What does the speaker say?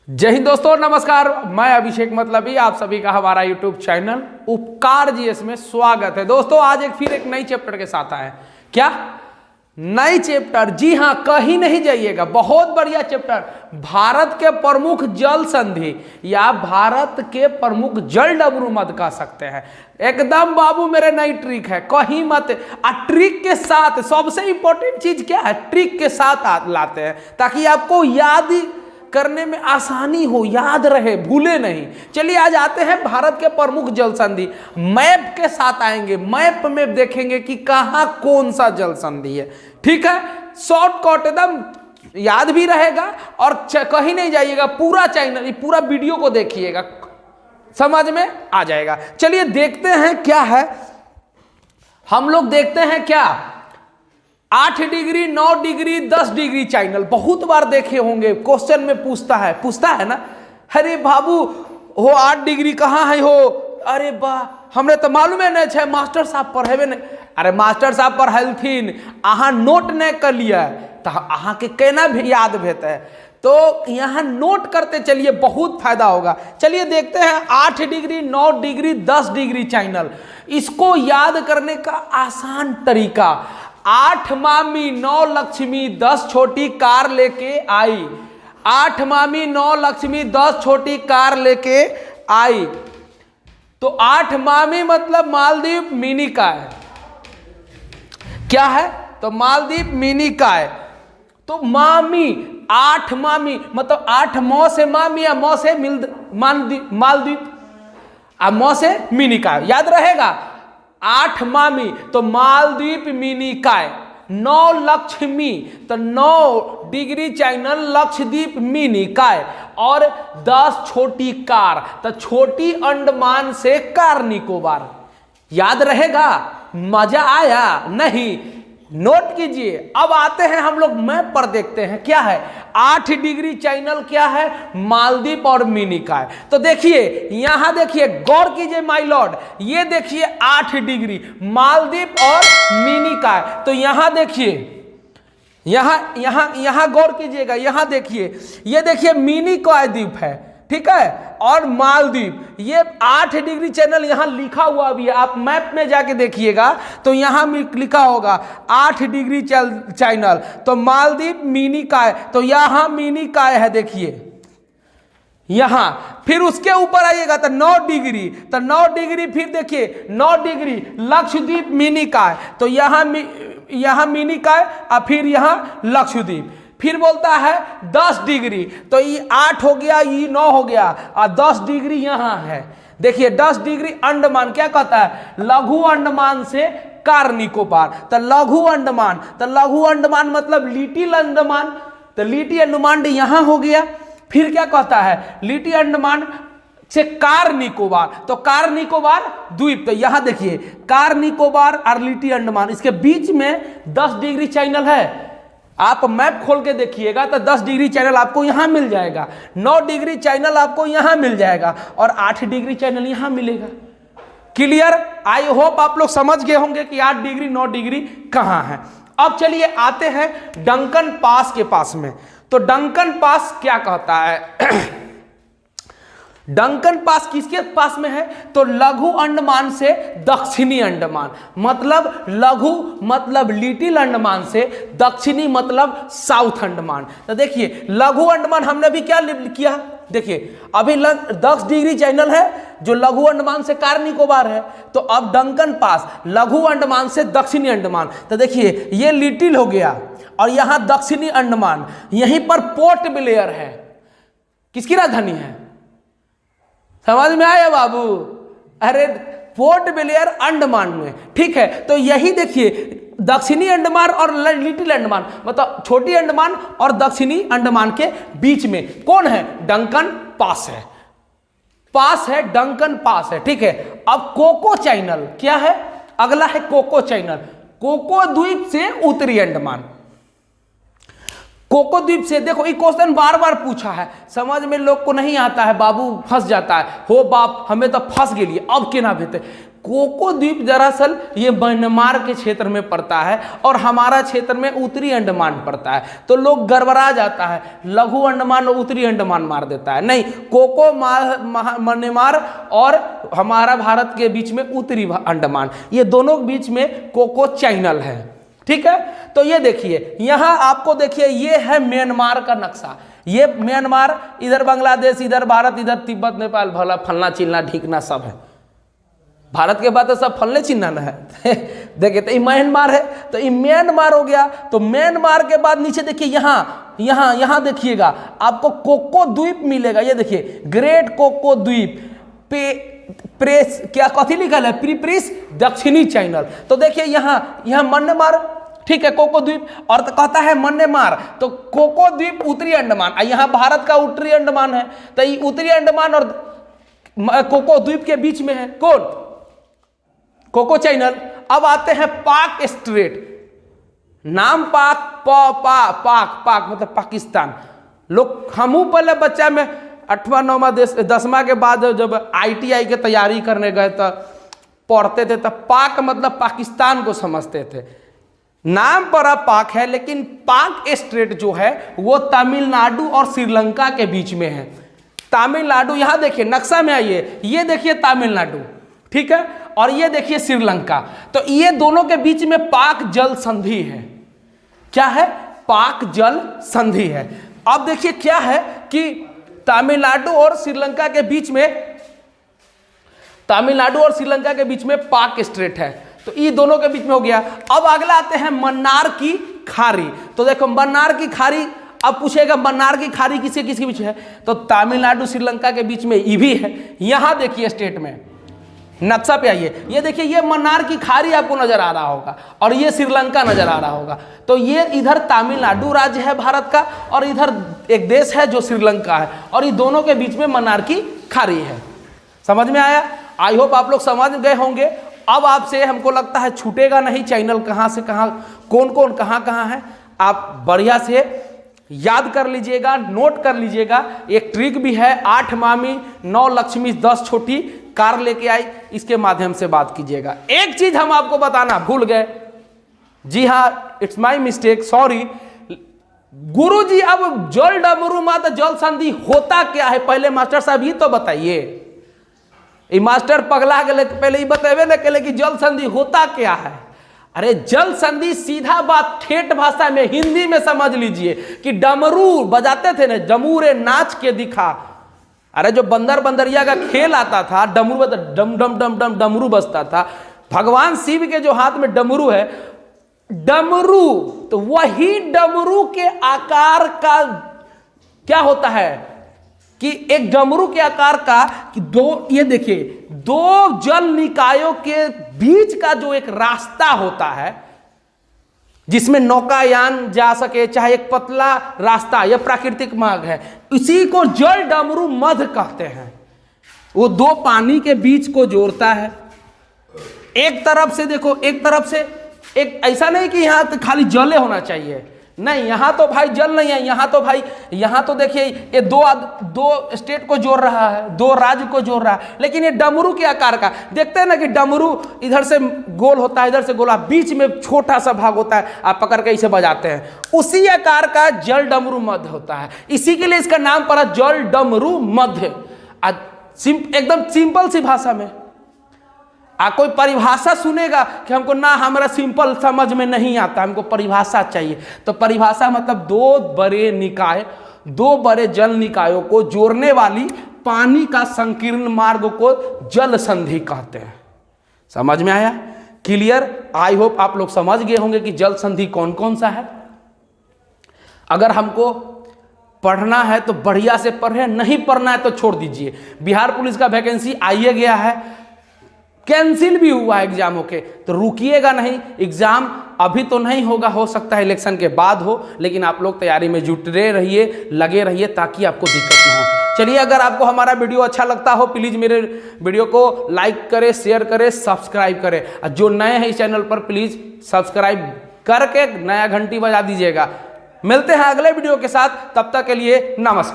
जय हिंद दोस्तों, नमस्कार। मैं अभिषेक मतलबी, आप सभी का हमारा यूट्यूब चैनल उपकार जीएस में स्वागत है। दोस्तों आज फिर एक नई चैप्टर के साथ आए। क्या नई चैप्टर? जी हाँ, कहीं नहीं जाइएगा, बहुत बढ़िया चैप्टर। भारत के प्रमुख जल संधि या भारत के प्रमुख जल डमरू मत कह सकते हैं। एकदम बाबू मेरे नई ट्रिक है, कहीं मत। ट्रिक के साथ सबसे इंपॉर्टेंट चीज क्या है? ट्रिक के साथ लाते हैं ताकि आपको याद करने में आसानी हो, याद रहे, भूले नहीं। चलिए आज आते हैं भारत के प्रमुख जल संधि। मैप के साथ आएंगे, मैप में देखेंगे कि कहां कौन सा जल संधि है। ठीक है, शॉर्टकट एकदम याद भी रहेगा और कहीं नहीं जाइएगा। पूरा चैनल, पूरा वीडियो को देखिएगा, समझ में आ जाएगा। चलिए देखते हैं क्या है। हम लोग देखते हैं क्या 8 डिग्री, 9 डिग्री, 10 डिग्री चैनल बहुत बार देखे होंगे। क्वेश्चन में पूछता है ना, अरे बाबू हो 8 डिग्री कहाँ है हो? अरे वाह, हमने तो मालूम है नहीं है, मास्टर साहब पढ़ेबे नहीं। अरे मास्टर साहब पढ़ेलथिन, अहाँ नोट नहीं कर लिया तो अहाँ के केना भी याद भेत है। तो यहाँ नोट करते चलिए, बहुत फायदा होगा। चलिए देखते हैं 8 डिग्री, 9 डिग्री, 10 डिग्री चैनल। इसको याद करने का आसान तरीका, 8 मामी 9 लक्ष्मी 10 छोटी कार लेके आई। 8 मामी 9 लक्ष्मी 10 छोटी कार लेके आई। तो 8 मामी मतलब मालदीव मिनी काय। क्या है? तो मालदीव मिनी काय। तो मामी 8 मामी मतलब 8 मौ से मामी या मौ से मालदीव और मौ से मिनी काय। याद रहेगा 8 मामी तो मालदीप मिनी काय। 9 लक्ष्मी तो 9 डिग्री चैनल लक्षद्वीप मिनी काय। और 10 छोटी कार तो छोटी अंडमान से कार निकोबार। याद रहेगा? मजा आया नहीं? नोट कीजिए। अब आते हैं हम लोग मैप पर, देखते हैं क्या है 8 डिग्री चैनल क्या है, मालदीव और मिनी काय। तो देखिए यहां देखिए, गौर कीजिए माय लॉर्ड, ये देखिए 8 डिग्री मालदीव और मिनी काय। तो यहां देखिए, यहां गौर कीजिएगा, यहां देखिए, ये देखिए मिनी काय द्वीप है, ठीक है, और मालदीव। ये 8 डिग्री चैनल यहां लिखा हुआ भी है, आप मैप में जाके देखिएगा तो यहां लिखा होगा 8 डिग्री चैनल। तो मालदीव मिनी काय, तो यहां मिनी काय है, देखिए यहां। फिर उसके ऊपर आइएगा तो 9 डिग्री, तो 9 डिग्री फिर देखिए 9 डिग्री लक्षद्वीप मिनी काय। तो यहां मिनी काय और फिर यहां लक्षद्वीप। फिर बोलता है 10 डिग्री, तो ये 8 हो गया, ये 9 हो गया और 10 डिग्री यहां है। देखिए 10 डिग्री अंडमान क्या कहता है, लघु अंडमान से कार निकोबार। तो लघु अंडमान मतलब लिटिल अंडमान, तो लिटिल अंडमान यहां हो गया। फिर क्या कहता है, लिटिल अंडमान से कार निकोबार, तो कार निकोबार द्वीप। तो यहां देखिए कार निकोबार और लिटिल अंडमान, इसके बीच में 10 डिग्री चैनल है। आप मैप खोल के देखिएगा तो 10 डिग्री चैनल आपको यहां मिल जाएगा, 9 डिग्री चैनल आपको यहां मिल जाएगा और 8 डिग्री चैनल यहां मिलेगा। क्लियर? आई होप आप लोग समझ गए होंगे कि 8 डिग्री 9 डिग्री कहां है। अब चलिए आते हैं डंकन पास के पास में। तो डंकन पास क्या कहता है? डंकन पास किसके पास में है? तो लघु अंडमान से दक्षिणी अंडमान, मतलब लघु मतलब लिटिल अंडमान से दक्षिणी मतलब साउथ अंडमान। तो देखिए लघु अंडमान हमने भी क्या किया, देखिए अभी 10 डिग्री चैनल है जो लघु अंडमान से कार निकोबार है। तो अब डंकन पास लघु अंडमान से दक्षिणी अंडमान। तो देखिए ये लिटिल हो गया और यहां दक्षिणी अंडमान। यहीं पर पोर्ट ब्लेयर है, किसकी राजधानी है? समझ में आया बाबू? अरे पोर्ट ब्लेयर अंडमान में, ठीक है। तो यही देखिए दक्षिणी अंडमान और लिटिल अंडमान मतलब छोटी अंडमान और दक्षिणी अंडमान के बीच में कौन है? डंकन पास है, डंकन पास है, ठीक है। अब कोको चैनल क्या है? अगला है कोको चैनल, कोको द्वीप से उत्तरी अंडमान। कोको द्वीप से, देखो ये क्वेश्चन बार बार पूछा है, समझ में लोग को नहीं आता है, बाबू फंस जाता है, हो बाप हमें तो फंस गेलिए, अब केना भेते। कोको द्वीप दरअसल ये म्यांमार के क्षेत्र में पड़ता है और हमारा क्षेत्र में उत्तरी अंडमान पड़ता है। तो लोग गड़बड़ा जाता है, लघु अंडमान और उत्तरी अंडमान मार देता है। नहीं, कोको म्यांमार और हमारा भारत के बीच में उत्तरी अंडमान, ये दोनों के बीच में कोको चैनल है। ठीक है, तो ये देखिए यहां आपको देखिए ये है म्यांमार का नक्शा। ये म्यांमार, इधर बांग्लादेश, इधर भारत, इधर तिब्बत, नेपाल, भला फलना चिलना ढीकना सब है। भारत के बाद तो सब फलने चिन्ह है देखिए, तो ये म्यांमार है, तो ये म्यांमार हो गया। तो म्यांमार के बाद नीचे देखिए यहाँ देखिएगा आपको कोको द्वीप मिलेगा। ये देखिए ग्रेट कोको द्वीप प्रेस क्या कथी लिखल है, प्रीप्रिस दक्षिणी चैनल। तो देखिए यहाँ म्यांमार, ठीक है, कोको द्वीप, और तो कहता है म्यांमार, तो कोको द्वीप उत्तरी अंडमान, यहाँ भारत का उत्तरी अंडमान है। तो ये उत्तरी अंडमान और कोको द्वीप के बीच में है कौन, कोको चैनल। अब आते हैं पाक स्ट्रेट, नाम पाक, पाक मतलब पाकिस्तान। लोग हमू पहले बच्चा में 8वां 9वां 10वां के बाद जब ITI की तैयारी करने गए तो पढ़ते थे, तो पाक मतलब पाकिस्तान को समझते थे। नाम पर अब पाक है, लेकिन पाक स्ट्रेट जो है वो तमिलनाडु और श्रीलंका के बीच में है। तमिलनाडु, यहां देखिए नक्शा में आइए, ये देखिए तमिलनाडु, ठीक है, और ये देखिए श्रीलंका। तो ये दोनों के बीच में पाक जल संधि है। क्या है, पाक जल संधि है। अब देखिए क्या है कि तमिलनाडु और श्रीलंका के बीच में पाक स्ट्रेट है। तो ये दोनों के बीच में हो गया। अब अगला आते हैं मन्नार की खाड़ी। तो देखो मन्नार की खाड़ी, अब पूछेगा मन्नार की खाड़ी किसके बीच है, तो तमिलनाडु श्रीलंका के बीच में ये भी है। यहां देखिए स्टेट में नक्शा पे आइए, ये देखिए ये मन्नार की खाड़ी आपको नजर आ रहा होगा और ये श्रीलंका नजर आ रहा होगा। तो ये इधर तमिलनाडु राज्य है भारत का और इधर एक देश है जो श्रीलंका है, और ये दोनों के बीच में मन्नार की खाड़ी है। समझ में आया? आई होप आप लोग समझ गए होंगे। अब आपसे हमको लगता है छूटेगा नहीं चैनल कहाँ से कहाँ, कौन कौन कहाँ है, आप बढ़िया से याद कर लीजिएगा, नोट कर लीजिएगा। एक ट्रिक भी है, 8 मामी 9 लक्ष्मी 10 छोटी कार लेके आई, इसके माध्यम से बात कीजिएगा। एक चीज हम आपको बताना भूल गए, जी हाँ, इट्स माय मिस्टेक, सॉरी गुरुजी। अब जल डमरू मात जल संधि होता क्या है, पहले मास्टर साहब ये तो बताइए। ये मास्टर पगला गए, पहले ही बतेबे न केले कि जल संधि होता क्या है। अरे जल संधि सीधा बात ठेठ भाषा में हिंदी में समझ लीजिए कि डमरू बजाते थे ना, डमूरे नाच के दिखा। अरे जो बंदरिया का खेल आता था, डमरू बजा, डम डम डम डम डमरू बजता था। भगवान शिव के जो हाथ में डमरू है, डमरू, तो वही डमरू के आकार का क्या होता है कि एक डमरू के आकार का कि दो, ये देखिए दो जल निकायों के बीच का जो एक रास्ता होता है जिसमें नौकायान जा सके, चाहे एक पतला रास्ता या प्राकृतिक मार्ग है, इसी को जल डमरू मध्य कहते हैं। वो दो पानी के बीच को जोड़ता है। एक तरफ से देखो, एक तरफ से एक, ऐसा नहीं कि यहां तो खाली जले होना चाहिए, नहीं, यहां तो भाई जल नहीं है, यहां तो भाई, यहां तो देखिए ये दो स्टेट को जोड़ रहा है, दो राज्य को जोड़ रहा है, लेकिन ये डमरू के आकार का, देखते हैं ना कि डमरू इधर से गोल होता है, इधर से गोला, बीच में छोटा सा भाग होता है, आप पकड़ के इसे बजाते हैं, उसी आकार का जल डमरू मध्य होता है। इसी के लिए इसका नाम पड़ा जल डमरू मध्य। एकदम सिंपल सी भाषा में कोई परिभाषा सुनेगा कि हमको ना, हमारा सिंपल समझ में नहीं आता, हमको परिभाषा चाहिए, तो परिभाषा मतलब दो बड़े निकाय, दो बड़े जल निकायों को जोड़ने वाली पानी का संकीर्ण मार्ग को जल संधि कहते हैं। समझ में आया? क्लियर? आई होप आप लोग समझ गए होंगे कि जल संधि कौन कौन सा है। अगर हमको पढ़ना है तो बढ़िया से पढ़े, नहीं पढ़ना है तो छोड़ दीजिए। बिहार पुलिस का वैकेंसी आइए गया है, कैंसिल भी हुआ एग्जाम होके, तो रुकिएगा नहीं। एग्जाम अभी तो नहीं होगा, हो सकता है इलेक्शन के बाद हो, लेकिन आप लोग तैयारी में जुटे रहिए, लगे रहिए, ताकि आपको दिक्कत ना हो। चलिए, अगर आपको हमारा वीडियो अच्छा लगता हो, प्लीज़ मेरे वीडियो को लाइक करें, शेयर करें, सब्सक्राइब करें, और जो नए हैं इस चैनल पर प्लीज़ सब्सक्राइब करके नया घंटी बजा दीजिएगा। मिलते हैं अगले वीडियो के साथ, तब तक के लिए नमस्कार।